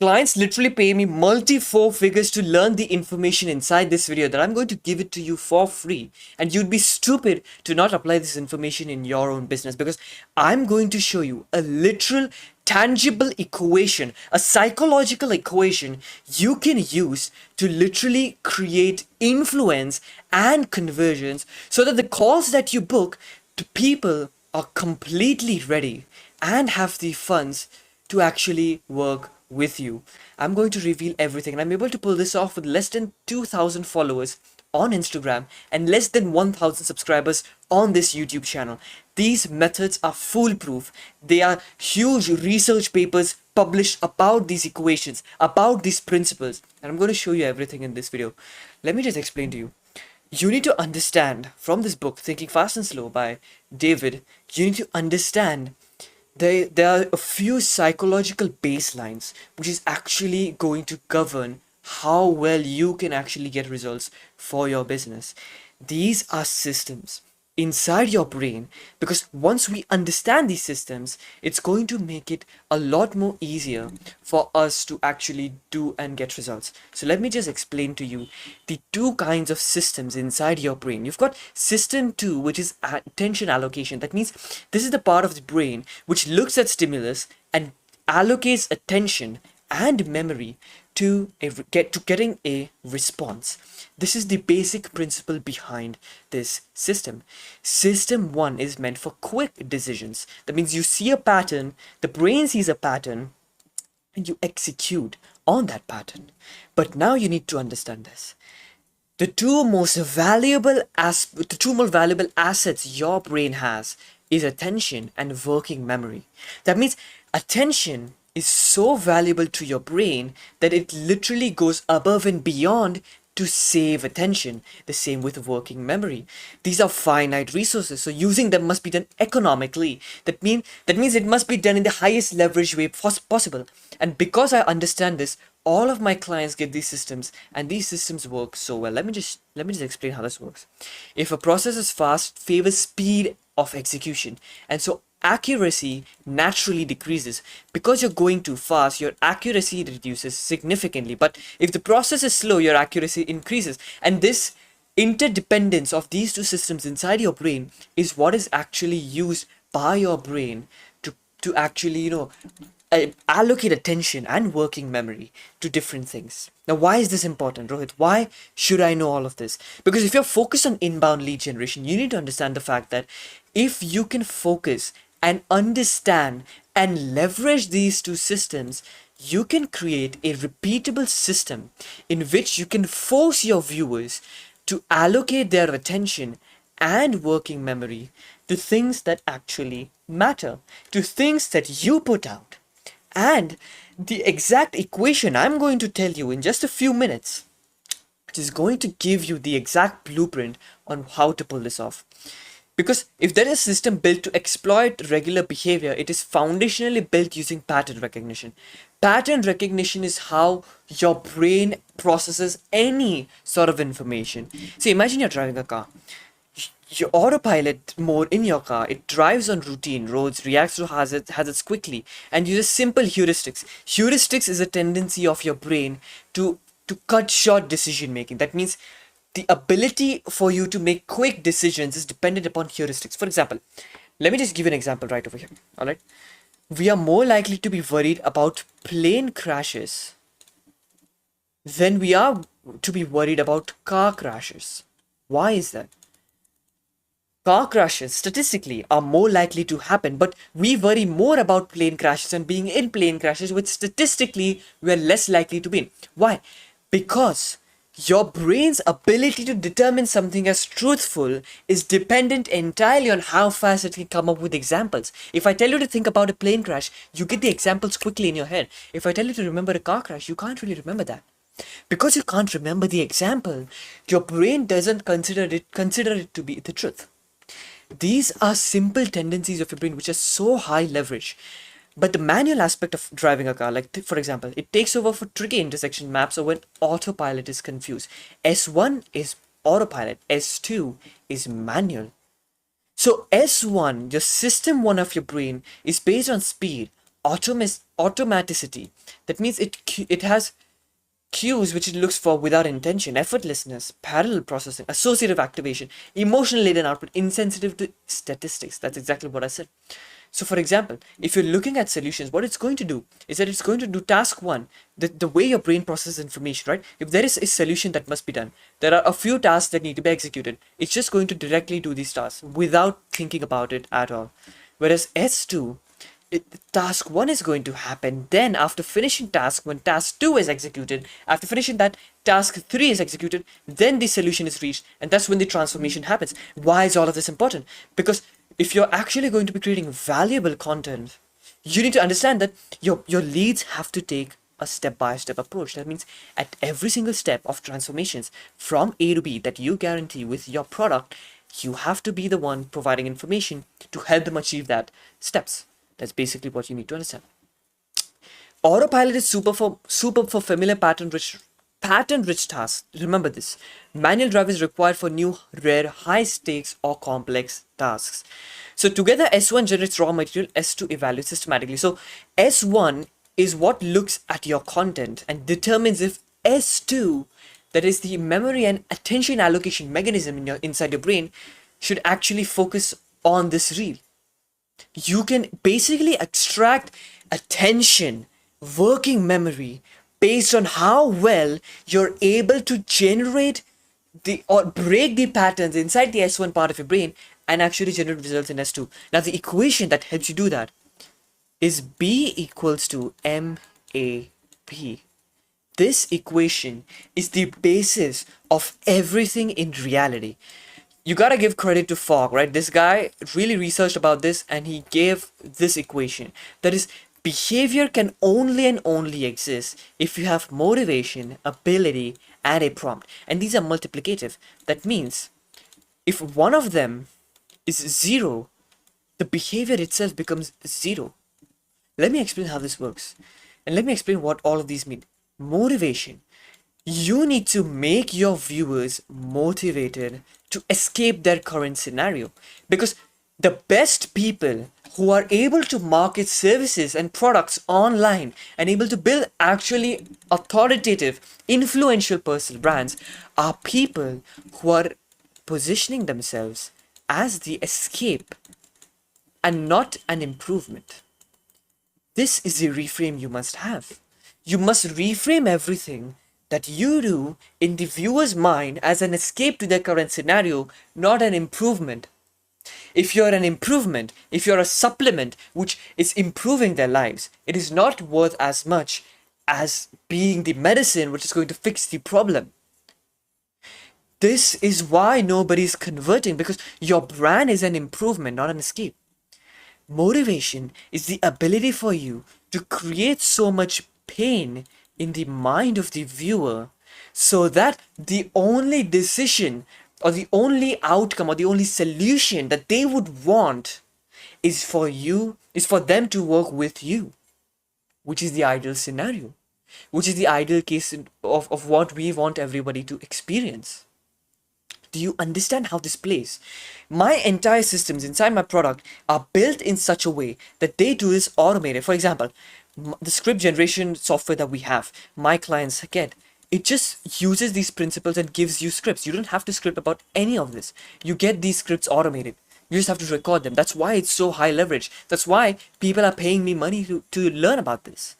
Clients literally pay me multi-four figures to learn the information inside this video that I'm going to give it to you for free. And you'd be stupid to not apply this information in your own business, because I'm going to show you a literal tangible equation, a psychological equation you can use to literally create influence and conversions so that the calls that you book to people are completely ready and have the funds to actually work with you. I'm going to reveal everything, and I'm able to pull this off with less than 2,000 followers on Instagram and less than 1,000 subscribers on this YouTube channel. These methods are foolproof. They are huge research papers published about these equations, about these principles, and I'm going to show you everything in this video. Let me just explain to you. You need to understand from this book, Thinking Fast and Slow by David, you need to understand there are a few psychological baselines which is actually going to govern how well you can actually get results for your business. These are systems inside your brain, because once we understand these systems, it's going to make it a lot more easier for us to actually do and get results. So let me just explain to you the two kinds of systems inside your brain. You've got system 2, which is attention allocation. That means this is the part of the brain which looks at stimulus and allocates attention and memory to getting a response. This is the basic principle behind this system. System 1 is meant for quick decisions. That means you see a pattern, the brain sees a pattern, and you execute on that pattern. But now you need to understand this. The two most valuable assets your brain has is attention and working memory. That means attention is so valuable to your brain that it literally goes above and beyond to save attention. The same with working memory. These are finite resources, so using them must be done economically. That means it must be done in the highest leverage way possible. And because I understand this, all of my clients get these systems, and these systems work so well. Let me just explain how this works. If a process is fast, favors speed of execution, and so accuracy naturally decreases. Because you're going too fast, your accuracy reduces significantly. But if the process is slow, your accuracy increases. And this interdependence of these two systems inside your brain is what is actually used by your brain to actually allocate attention and working memory to different things. Now, why is this important, Rohit? Why should I know all of this? Because if you're focused on inbound lead generation, you need to understand the fact that if you can focus and understand and leverage these two systems, you can create a repeatable system in which you can force your viewers to allocate their attention and working memory to things that actually matter, to things that you put out. And the exact equation I'm going to tell you in just a few minutes, which is going to give you the exact blueprint on how to pull this off. Because if there is a system built to exploit regular behavior, it is foundationally built using pattern recognition. Pattern recognition is how your brain processes any sort of information. So imagine you're driving a car. Your autopilot mode in your car, it drives on routine roads, reacts to hazards quickly, and uses simple heuristics. Heuristics is a tendency of your brain to cut short decision making. That means the ability for you to make quick decisions is dependent upon heuristics. For example, let me just give an example right over here. All right. We are more likely to be worried about plane crashes than we are to be worried about car crashes. Why is that? Car crashes statistically are more likely to happen, but we worry more about plane crashes and being in plane crashes, which statistically we are less likely to be in. Why? Because your brain's ability to determine something as truthful is dependent entirely on how fast it can come up with examples. If I tell you to think about a plane crash, you get the examples quickly in your head. If I tell you to remember a car crash, you can't really remember that. Because you can't remember the example, your brain doesn't consider it to be the truth. These are simple tendencies of your brain which are so high leverage. But the manual aspect of driving a car, like for example, it takes over for tricky intersection maps or when autopilot is confused. S1 is autopilot, S2 is manual. So S1, your system 1 of your brain, is based on speed, automaticity. That means it has cues which it looks for without intention, effortlessness, parallel processing, associative activation, emotional laden output, insensitive to statistics. That's exactly what I said. So for example, if you're looking at solutions, what it's going to do is that it's going to do task one, the way your brain processes information, right? If there is a solution that must be done, there are a few tasks that need to be executed. It's just going to directly do these tasks without thinking about it at all. Whereas S2, task 1 is going to happen, then after finishing task 1, task 2 is executed, after finishing that, task 3 is executed, then the solution is reached, and that's when the transformation happens. Why is all of this important? Because if you're actually going to be creating valuable content, you need to understand that your leads have to take a step-by-step approach. That means at every single step of transformations from A to B that you guarantee with your product, you have to be the one providing information to help them achieve that steps. That's basically what you need to understand. Autopilot is super for familiar pattern-rich tasks. Remember this. Manual drive is required for new, rare, high-stakes or complex tasks. So together, S1 generates raw material, S2 evaluates systematically. So S1 is what looks at your content and determines if S2, that is the memory and attention allocation mechanism inside your brain, should actually focus on this reel. You can basically extract attention, working memory, based on how well you're able to generate or break the patterns inside the S1 part of your brain and actually generate results in S2. Now the equation that helps you do that is B equals to MAP. This equation is the basis of everything in reality. You gotta give credit to Fogg, right? This guy really researched about this and he gave this equation. That is, behavior can only and only exist if you have motivation, ability, and a prompt. And these are multiplicative. That means if one of them is 0, the behavior itself becomes 0. Let me explain how this works. And let me explain what all of these mean. Motivation. You need to make your viewers motivated to escape their current scenario, because the best people who are able to market services and products online and able to build actually authoritative, influential personal brands are people who are positioning themselves as the escape and not an improvement. This is the reframe you must have. You must reframe everything that you do in the viewer's mind as an escape to their current scenario, not an improvement. If you're an improvement, if you're a supplement which is improving their lives, it is not worth as much as being the medicine which is going to fix the problem. This is why nobody's converting, because your brand is an improvement, not an escape. Motivation is the ability for you to create so much pain in the mind of the viewer so that the only decision or the only outcome or the only solution that they would want is for them to work with you, which is the ideal scenario, which is the ideal case of what we want everybody to experience. Do you understand how this plays? My entire systems inside my product are built in such a way that they do this automated. For example, the script generation software that we have, my clients get, it just uses these principles and gives you scripts. You don't have to script about any of this. You get these scripts automated. You just have to record them. That's why it's so high leverage. That's why people are paying me money to learn about this.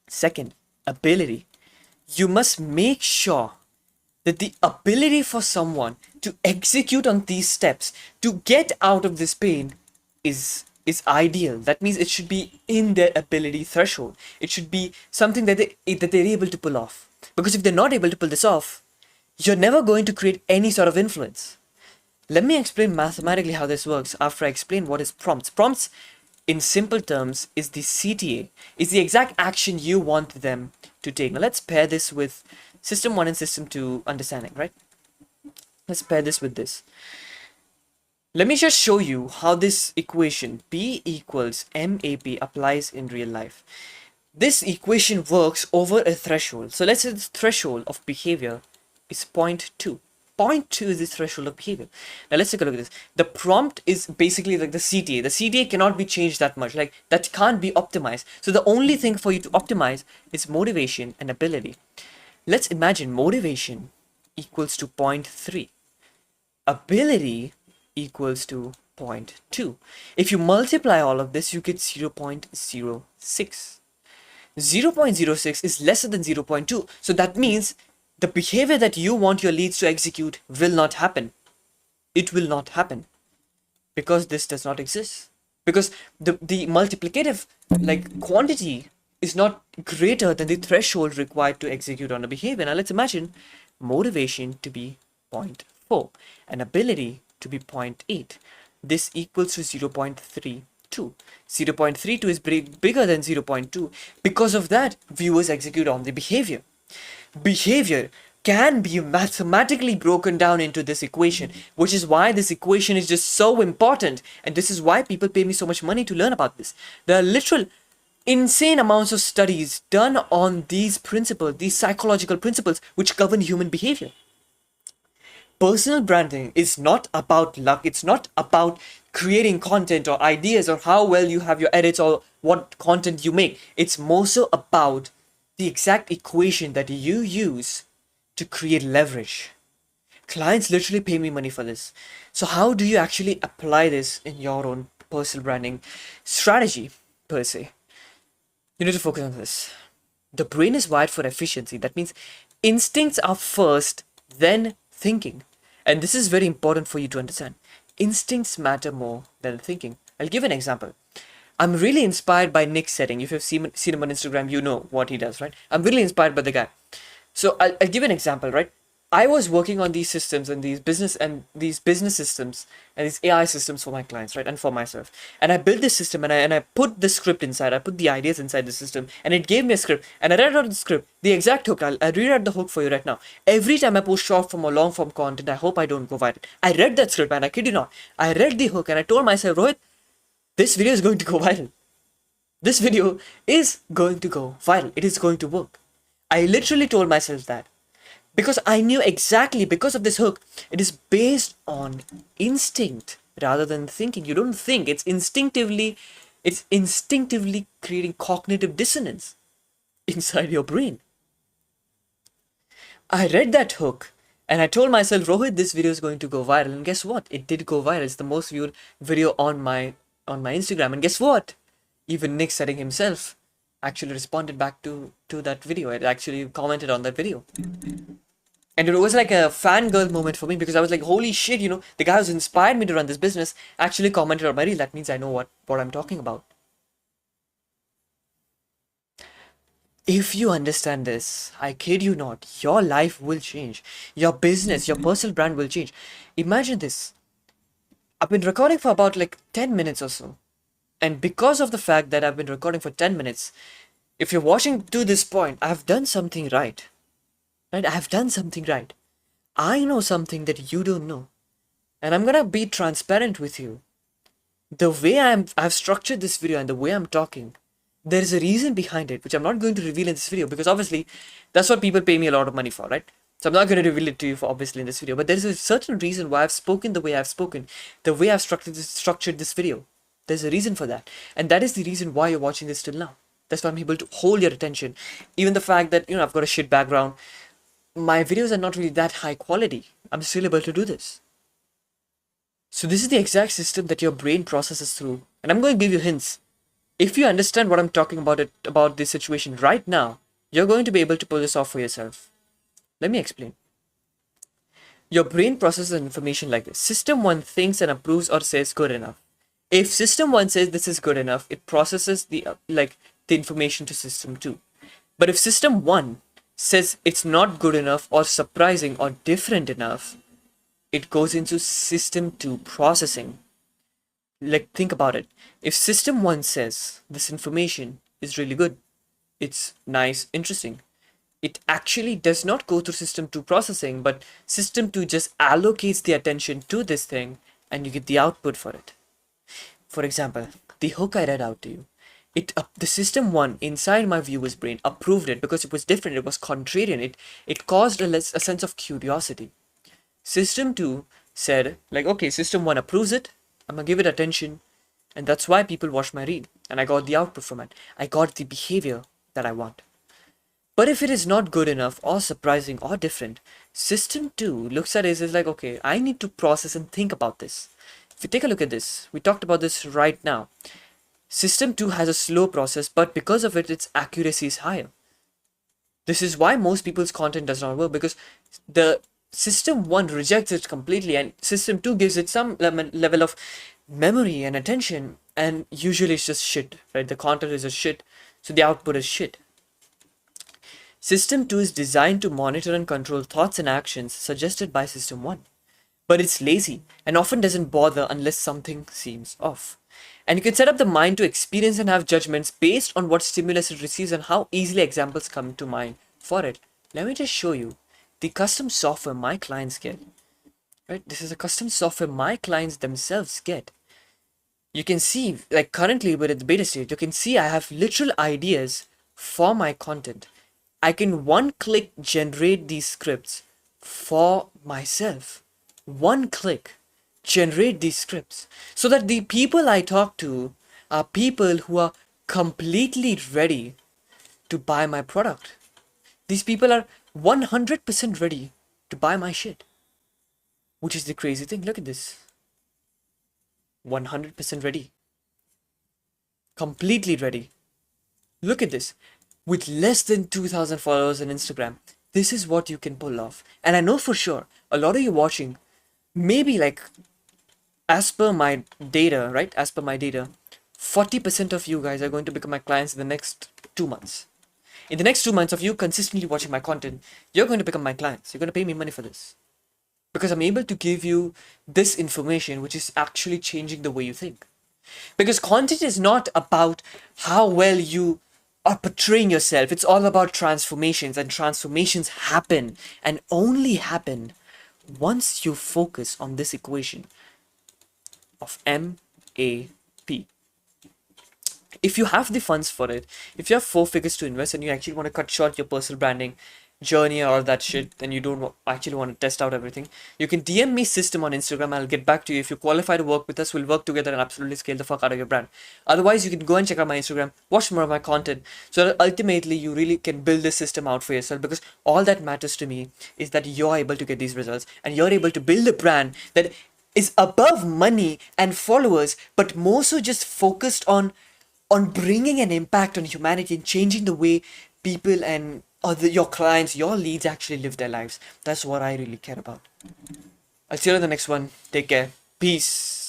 Second, ability. You must make sure that the ability for someone to execute on these steps, to get out of this pain, is ideal. That means it should be in their ability threshold. It should be something that they're able to pull off. Because if they're not able to pull this off, you're never going to create any sort of influence. Let me explain mathematically how this works after I explain what is prompts. Prompts, in simple terms, is the CTA, is the exact action you want them to take. Now let's pair this with System 1 and System 2 understanding, right? Let's pair this with this. Let me just show you how this equation B equals MAP applies in real life. This equation works over a threshold. So let's say the threshold of behavior is 0.2. 0.2 is the threshold of behavior. Now let's take a look at this. The prompt is basically like the CTA. The CTA cannot be changed that much, like that can't be optimized. So the only thing for you to optimize is motivation and ability. Let's imagine motivation equals to 0.3. Ability equals to 0.2. If you multiply all of this, you get 0.06. 0.06 is lesser than 0.2. So that means the behavior that you want your leads to execute will not happen. It will not happen because this does not exist. Because the multiplicative like quantity is not greater than the threshold required to execute on a behavior. Now let's imagine motivation to be 0.4 and ability to be 0.8. This equals to 0.32. 0.32 is bigger than 0.2. Because of that, viewers execute on the behavior. Behavior can be mathematically broken down into this equation, which is why this equation is just so important. And this is why people pay me so much money to learn about this. There are literal insane amounts of studies done on these principles, these psychological principles which govern human behavior. Personal branding is not about luck. It's not about creating content or ideas or how well you have your edits or what content you make. It's more so about the exact equation that you use to create leverage. Clients literally pay me money for this. So how do you actually apply this in your own personal branding strategy per se? You need to focus on this. The brain is wired for efficiency. That means instincts are first, then thinking. And this is very important for you to understand. Instincts matter more than thinking. I'll give an example. I'm really inspired by Nick Setting. If you've seen him on Instagram, you know what he does, right? I'm really inspired by the guy. So I'll give an example, right? I was working on these systems and these business systems and these AI systems for my clients, right? And for myself. And I built this system and I put the script inside. I put the ideas inside the system and it gave me a script. And I read out the script, the exact hook. I'll reread the hook for you right now. Every time I post short form or long form content, I hope I don't go viral. I read that script and I kid you not. I read the hook and I told myself, Rohit, this video is going to go viral. This video is going to go viral. It is going to work. I literally told myself that. Because I knew exactly, because of this hook, it is based on instinct rather than thinking. You don't think, it's instinctively creating cognitive dissonance inside your brain. I read that hook and I told myself, Rohit, this video is going to go viral. And guess what? It did go viral. It's the most viewed video on my Instagram. And guess what? Even Nick Setting himself actually responded back to that video. It actually commented on that video. And it was like a fangirl moment for me because I was like, holy shit, the guy who's inspired me to run this business actually commented on my reel. That means I know what I'm talking about. If you understand this, I kid you not, your life will change. Your business, your personal brand will change. Imagine this. I've been recording for about like 10 minutes or so. And because of the fact that I've been recording for 10 minutes, if you're watching to this point, I've done something right. Right? I have done something right. I know something that you don't know. And I'm gonna be transparent with you. The way I've structured this video and the way I'm talking, there is a reason behind it, which I'm not going to reveal in this video because obviously that's what people pay me a lot of money for, right? So I'm not going to reveal it to you for obviously in this video, but there is a certain reason why I've spoken the way I've spoken, the way I've structured this video. There's a reason for that. And that is the reason why you're watching this till now. That's why I'm able to hold your attention. Even the fact that, I've got a shit background. My videos are not really that high quality. I'm still able to do this. So this is the exact system that your brain processes through. And I'm going to give you hints. If you understand what I'm talking about this situation right now, you're going to be able to pull this off for yourself. Let me explain. Your brain processes information like this. System 1 thinks and approves or says good enough. If system 1 says this is good enough, it processes the information to system 2. But if system 1 says it's not good enough or surprising or different enough, it goes into system 2 processing. Think about it. If system 1 says this information is really good, it's nice, interesting, it actually does not go through system 2 processing, but system 2 just allocates the attention to this thing and you get the output for it. For example, the hook I read out to you, the system 1 inside my viewer's brain approved it because it was different, it was contrarian, it caused a sense of curiosity. System 2 said, like, okay, System 1 approves it, I'm gonna give it attention, and that's why people watch my reel, and I got the output from it. I got the behavior that I want. But if it is not good enough or surprising or different, System 2 looks at it as like, okay, I need to process and think about this. If you take a look at this, we talked about this right now. System 2 has a slow process, but because of it, its accuracy is higher. This is why most people's content does not work, because the System 1 rejects it completely and System 2 gives it some level of memory and attention, and usually it's just shit, right? The content is just shit, so the output is shit. System 2 is designed to monitor and control thoughts and actions suggested by System 1. But it's lazy and often doesn't bother unless something seems off. And you can set up the mind to experience and have judgments based on what stimulus it receives and how easily examples come to mind for it. Let me just show you the custom software my clients get. Right? This is a custom software my clients themselves get. You can see, like currently we're at the beta stage, you can see I have literal ideas for my content. I can one click generate these scripts for myself. One click generate these scripts so that the people I talk to are people who are completely ready to buy my product. These people are 100% ready to buy my shit. Which is the crazy thing. Look at this. 100% ready. Completely ready. Look at this. With less than 2,000 followers on Instagram, this is what you can pull off. And I know for sure, a lot of you watching, maybe like, as per my data, right? As per my data, 40% of you guys are going to become my clients in the next 2 months. In the next 2 months of you consistently watching my content, you're going to become my clients. You're going to pay me money for this. Because I'm able to give you this information which is actually changing the way you think. Because content is not about how well you are portraying yourself. It's all about transformations, and transformations happen and only happen once you focus on this equation of MAP. If you have the funds for it, if you have 4 figures to invest and you actually want to cut short your personal branding journey or all that shit, and you don't actually want to test out everything, you can DM me System on Instagram. I'll get back to you. If you qualify to work with us, we'll work together and absolutely scale the fuck out of your brand. Otherwise, you can go and check out my Instagram, watch more of my content, so that ultimately you really can build this system out for yourself, because all that matters to me is that you're able to get these results and you're able to build a brand that is above money and followers, but more so just focused on bringing an impact on humanity and changing the way people and your clients, your leads actually live their lives. That's what I really care about. I'll see you in the next one. Take care. Peace.